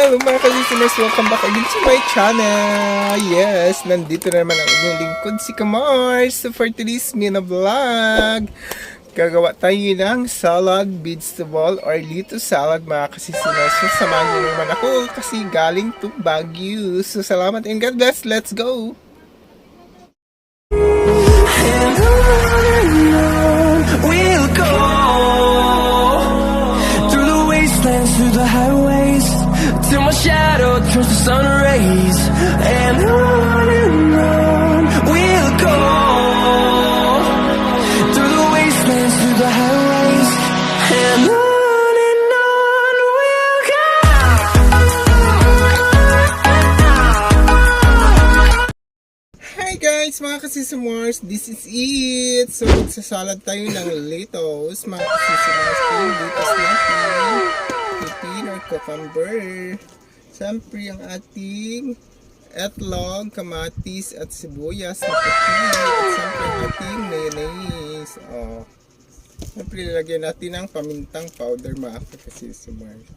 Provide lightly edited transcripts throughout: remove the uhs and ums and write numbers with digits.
Hello mga ka-listeners! Welcome back again to my channel! Yes, nandito na naman ang inyong lingkod si Kamars. So for today's mini vlog, gagawa tayo ng salad vegetable or lito salad mga ka-listeners. So samahan niyo naman ako kasi galing to Baguio. So salamat and God bless! Let's go! We'll go through the wastelands, through the highways, till my shadow turns to sun rays. And on we'll go through the wastelands, through the highways, and on we'll go. Hi guys, mga kasisimars, this is it. So magsasalad tayo ng lettuce, mga kasisimars, yung lettuce natin, pipino or cucumber. Siyempre ang ating etlog, kamatis at sibuyas na puti, at siyempre ang ating mayonnaise. Siyempre lalagyan natin ng pamintang powder, mga kasisimars.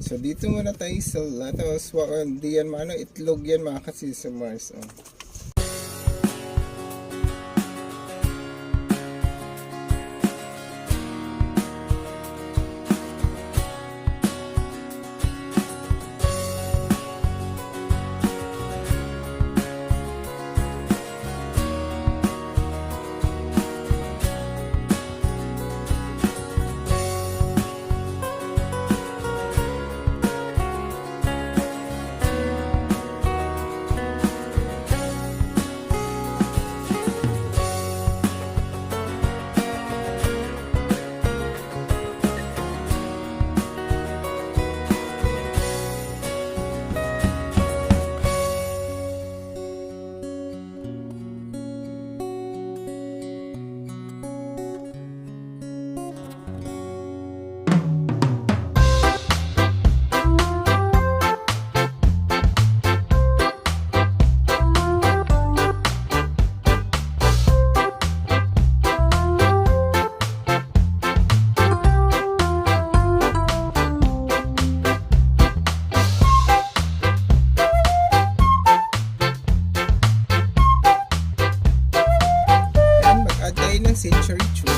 So dito muna tayo sa lettuce. Hindi yan itlog yan, mga kasisimars. Century tuna.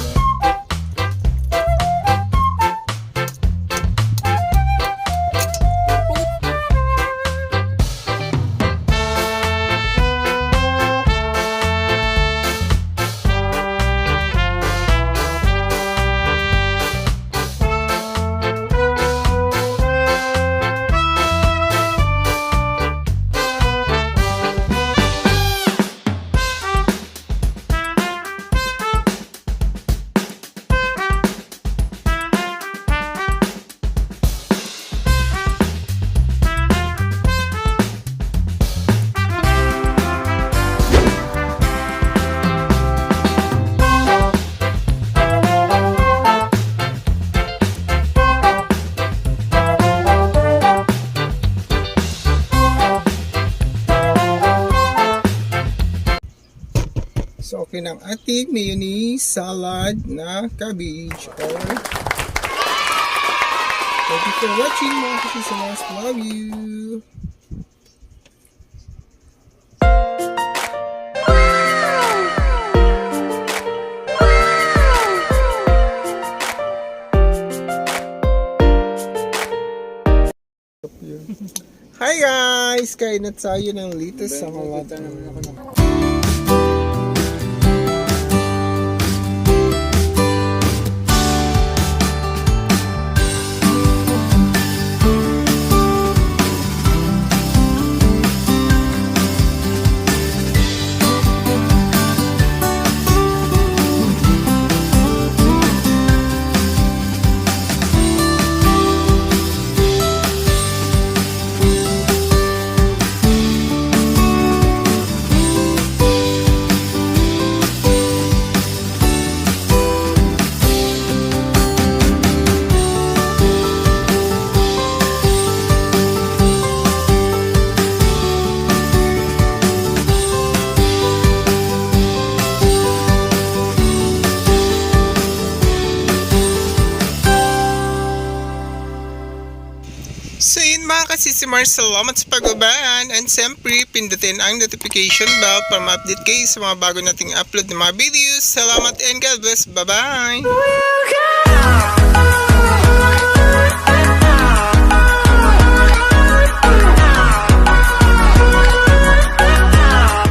So, okay ng ating mayonnaise salad na cabbage. Thank you for watching, mga kasisimars. Love you! Hi guys! Kain na tayo ng lettuce sa mga So yun mga kasisimars, salamat sa pag-uban and siyempre pindutin ang notification bell para ma-update kayo sa mga bago nating upload ng mga videos. Salamat and God bless. Bye-bye!